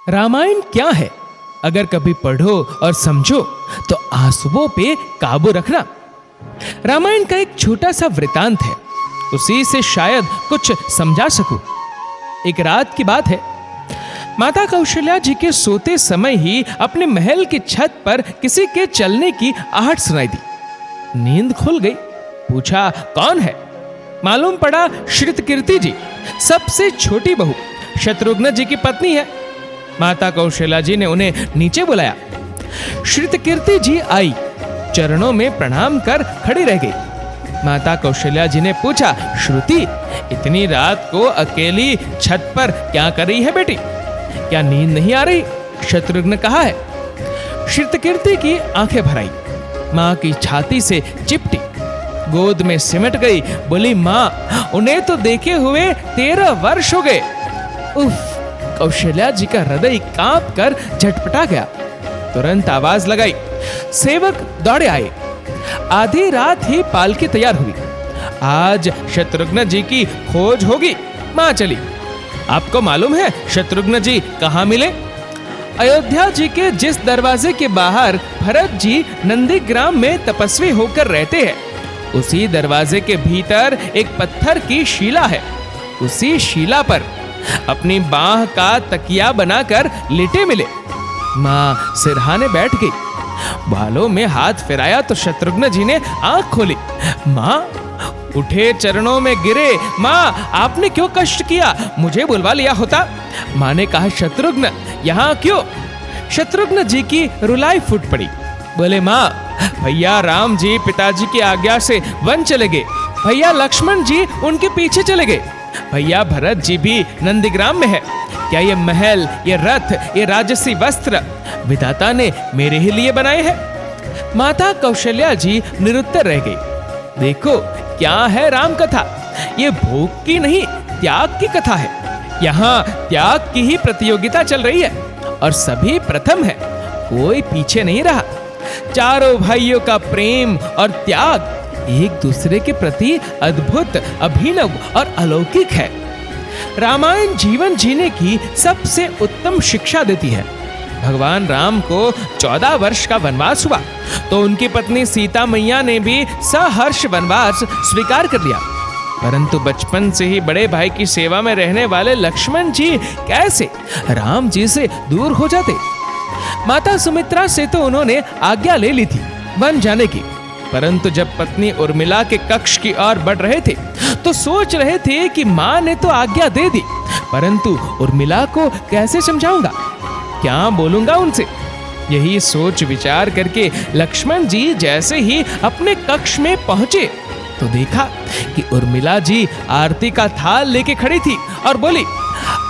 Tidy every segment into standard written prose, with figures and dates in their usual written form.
रामायण क्या है? अगर कभी पढ़ो और समझो तो आंसुओं पे काबू रखना। रामायण का एक छोटा सा वृतांत है, उसी से शायद कुछ समझा सकूं। एक रात की बात है, माता कौशल्या जी के सोते समय ही अपने महल की छत पर किसी के चलने की आहट सुनाई दी। नींद खुल गई। पूछा, कौन है? मालूम पड़ा श्रुतकीर्ति जी, सबसे छोटी बहू शत्रुघ्न जी की पत्नी है। माता कौशल्या जी ने उन्हें नीचे बुलाया। श्रुतकीर्ति जी आई, चरणों में प्रणाम कर खड़ी रह गई। माता कौशल्या जी ने पूछा, श्रुति, इतनी रात को अकेली छत पर क्या कर रही है बेटी? क्या नींद नहीं आ रही? शत्रुघ्न कहाँ है? श्रुतकीर्ति की आंखें भर आई, मां की छाती से चिपटी, गोद में सिमट गई। बोली, मां, उन्हें तो देखे हुए 13 वर्ष हो गए। उफ! कौशल्या जी का हृदय कांप कर झटपटा गया। तुरंत आवाज लगाई। सेवक दौड़े आए। आधी रात ही पालकी तैयार हुई। आज शत्रुघ्न जी की खोज होगी। मां चली। आपको मालूम है शत्रुघ्न जी कहां मिले? अयोध्या जी के जिस दरवाजे के बाहर भरत जी नंदीग्राम में तपस्वी होकर रहते हैं, उसी दरवाजे के भीतर एक पत्थर की शिला है। उसी शिला पर अपनी बाह का तकिया बनाकर लेटे मिले। मां सिरहाने बैठ गई। बालों में हाथ फिराया तो शत्रुघ्न जी ने आंख खोली। मां उठे, चरणों में गिरे। मां, आपने क्यों कष्ट किया? मुझे बुलवा लिया होता। मां ने कहा, शत्रुघ्न यहाँ क्यों? शत्रुघ्न जी की रुलाई फूट पड़ी। बोले, मां, भैया राम जी पिताजी की आज्ञा से वन चले गए। भैया लक्ष्मण जी उनके पीछे चले गए। भैया भरत जी भी नंदीग्राम में है। क्या ये महल, ये रथ, ये राजसी वस्त्र विधाता ने मेरे ही लिए बनाए हैं? माता कौशल्या जी निरुत्तर रह गई। देखो क्या है राम कथा, ये भोग की नहीं त्याग की कथा है। यहाँ त्याग की ही प्रतियोगिता चल रही है और सभी प्रथम है, कोई पीछे नहीं रहा। चारों भाइयों का प्रेम और त्याग एक दूसरे के प्रति अद्भुत, अभिनव और अलौकिक है। रामायण जीवन जीने की सबसे उत्तम शिक्षा देती है। भगवान राम को 14 वर्ष का वनवास हुआ तो उनकी पत्नी सीता मैया ने भी सहर्ष वनवास स्वीकार कर लिया, परंतु बचपन से ही बड़े भाई की सेवा में रहने वाले लक्ष्मण जी कैसे राम जी से दूर हो जाते? माता सुमित्रा से तो उन्होंने आज्ञा ले ली थी वन जाने की, परंतु जब पत्नी उर्मिला के कक्ष की ओर बढ़ रहे थे तो सोच रहे थे कि मां ने तो आज्ञा दे दी, परंतु उर्मिला को कैसे समझाऊंगा, क्या बोलूंगा उनसे? यही सोच विचार करके लक्ष्मण जी जैसे ही अपने कक्ष में पहुंचे तो देखा कि उर्मिला जी आरती का थाल लेके खड़ी थी और बोली,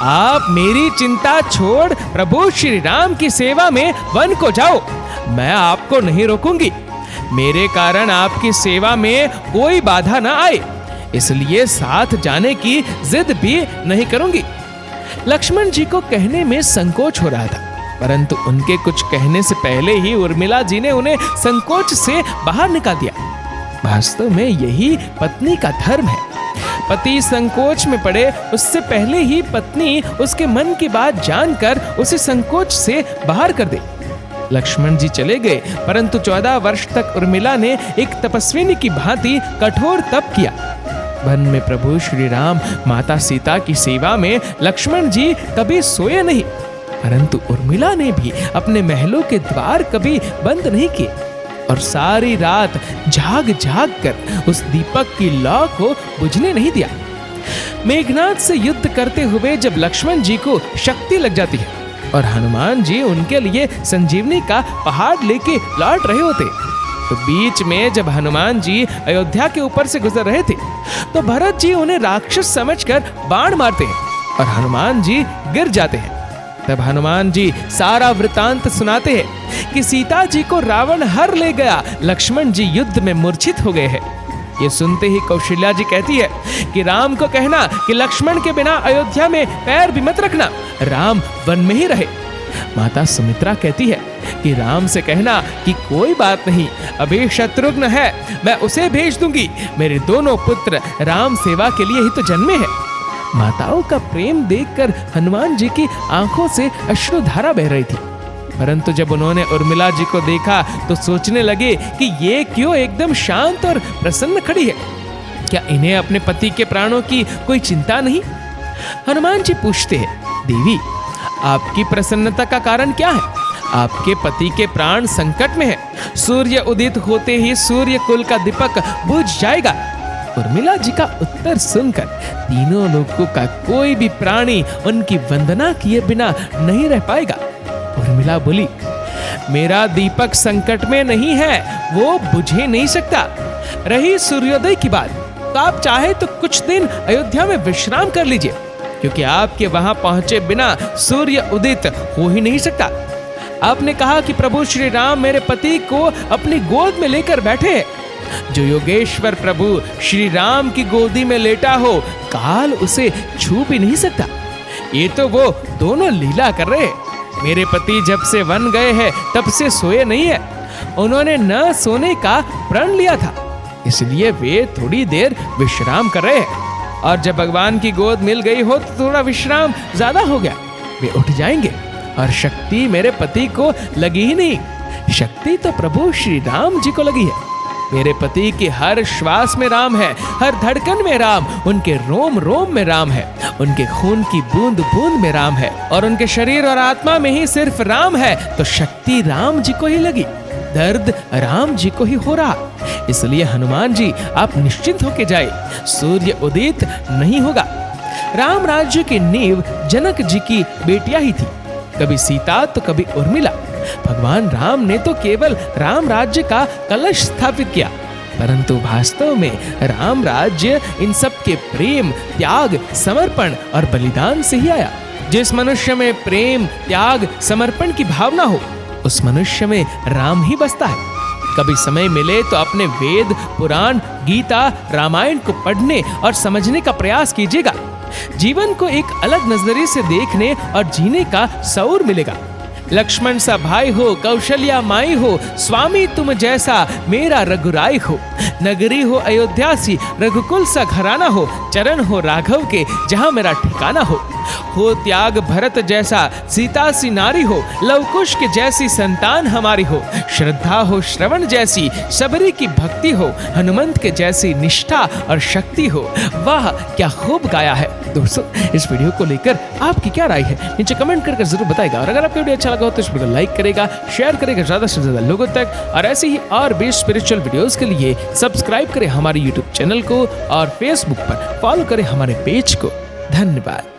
आप मेरी चिंता छोड़ प्रभु श्री राम की सेवा में वन को जाओ, मैं आपको नहीं रोकूंगी। मेरे कारण आपकी सेवा में कोई बाधा ना आए, इसलिए साथ जाने की जिद भी नहीं करूंगी। लक्ष्मण जी को कहने में संकोच हो रहा था, परंतु उनके कुछ कहने से पहले ही उर्मिला जी ने उन्हें संकोच से बाहर निकाल दिया। वास्तव में यही पत्नी का धर्म है। पति संकोच में पड़े उससे पहले ही पत्नी उसके मन की बात जानकर उसे संकोच से बाहर कर दे। लक्ष्मण जी चले गए, परंतु 14 वर्ष तक उर्मिला ने एक तपस्विनी की भांति कठोर तप किया। वन में प्रभु श्री राम माता सीता की सेवा में लक्ष्मण जी कभी सोए नहीं, परंतु उर्मिला ने भी अपने महलों के द्वार कभी बंद नहीं किए और सारी रात जाग जाग कर उस दीपक की लौ को बुझने नहीं दिया। मेघनाद से युद्ध करते हुए जब लक्ष्मण जी को शक्ति लग जाती है और हनुमान जी उनके लिए संजीवनी का पहाड़ लेके लौट रहे होते, तो बीच में जब हनुमान जी अयोध्या के ऊपर से गुजर रहे थे तो भरत जी उन्हें राक्षस समझकर बाण मारते हैं और हनुमान जी गिर जाते हैं। तब हनुमान जी सारा वृतांत सुनाते हैं कि सीता जी को रावण हर ले गया, लक्ष्मण जी युद्ध में मूर्छित हो गए हैं। ये सुनते ही कौशल्या जी कहती है कि राम को कहना कि लक्ष्मण के बिना अयोध्या में पैर भी मत रखना, राम वन में ही रहे। माता सुमित्रा कहती है कि राम से कहना कि कोई बात नहीं, अभी शत्रुघ्न है, मैं उसे भेज दूंगी, मेरे दोनों पुत्र राम सेवा के लिए ही तो जन्मे हैं। माताओं का प्रेम देखकर हनुमान जी की आंखों से अश्रुधारा बह रही थी। परंतु जब उन्होंने उर्मिला जी को देखा तो सोचने लगे कि ये क्यों एकदम शांत और प्रसन्न खड़ी है। क्या इन्हें अपने पति के प्राणों की कोई चिंता नहीं? हनुमान जी पूछते हैं, देवी आपकी प्रसन्नता का कारण क्या है? आपके पति के प्राण संकट में है। सूर्य उदित होते ही सूर्य कुल का दीपक बुझ जाएगा। उर्मिला जी का उत्तर सुनकर तीनों लोगों का कोई भी प्राणी उनकी वंदना किए बिना नहीं रह पाएगा। उर्मिला बोली, मेरा दीपक संकट में नहीं है, वो बुझे नहीं सकता। रही सूर्योदय की बात, तो आप चाहे तो कुछ दिन अयोध्या में विश्राम कर लीजिए, क्योंकि आपके वहां पहुंचे बिना सूर्य उदित हो ही नहीं सकता। आपने कहा कि प्रभु श्री राम मेरे पति को अपनी गोद में लेकर बैठे हैं। जो योगेश्वर प्रभु श्री राम की गोदी में लेटा हो, काल उसे छू भी नहीं सकता। ये तो वो दोनों लीला कर रहे हैं। मेरे पति जब से वन गए हैं तब से सोए नहीं है। उन्होंने न सोने का प्रण लिया था, इसलिए वे थोड़ी देर विश्राम कर रहे हैं। और जब भगवान की गोद मिल गई हो तो थोड़ा विश्राम ज्यादा हो गया, वे उठ जाएंगे। और शक्ति मेरे पति को लगी ही नहीं, शक्ति तो प्रभु श्री राम जी को लगी है। मेरे पति के हर श्वास में राम है, हर धड़कन में राम, उनके रोम रोम में राम है, उनके खून की बूंद बूंद में राम है, और उनके शरीर और आत्मा में ही सिर्फ राम है। तो शक्ति राम जी को ही लगी, दर्द राम जी को ही हो रहा। इसलिए हनुमान जी आप निश्चिंत होके जाए, सूर्य उदित नहीं होगा। राम राज्य की नींव जनक जी की बेटियां ही थी, कभी सीता तो कभी उर्मिला। भगवान राम ने तो केवल राम राज्य का कलश स्थापित किया, परंतु वास्तव में राम राज्य इन सब के प्रेम, त्याग, समर्पण और बलिदान से ही आया। जिस मनुष्य में प्रेम, त्याग, समर्पण की भावना हो, उस मनुष्य में राम ही बसता है। कभी समय मिले तो अपने वेद, पुराण, गीता, रामायण को पढ़ने और समझने का प्रयास कीजिएगा। जीवन को एक अलग नजरिए से देखने और जीने का शऊर मिलेगा। लक्ष्मण सा भाई हो, कौशल्या माई हो, स्वामी तुम जैसा मेरा रघुराई हो। नगरी हो अयोध्या सी, रघुकुल सा घराना हो, चरण हो राघव के जहां मेरा ठिकाना हो। त्याग भरत जैसा, सीता सी नारी हो, लवकुश के जैसी संतान हमारी हो। श्रद्धा हो श्रवण जैसी, सबरी की भक्ति हो, हनुमंत के जैसी निष्ठा और शक्ति हो। वाह क्या खूब गाया है। दोस्तों इस वीडियो को लेकर आपकी क्या राय है, नीचे कमेंट करके जरूर बताएगा। और अगर आपको वीडियो अच्छा लगा हो तो इस वीडियो को लाइक करेगा, शेयर करेगा ज्यादा से ज्यादा लोगों तक। और ऐसे ही और भी स्पिरिचुअल वीडियोस के लिए सब्सक्राइब करें हमारे यूट्यूब चैनल को और फेसबुक पर फॉलो करें हमारे पेज को। धन्यवाद।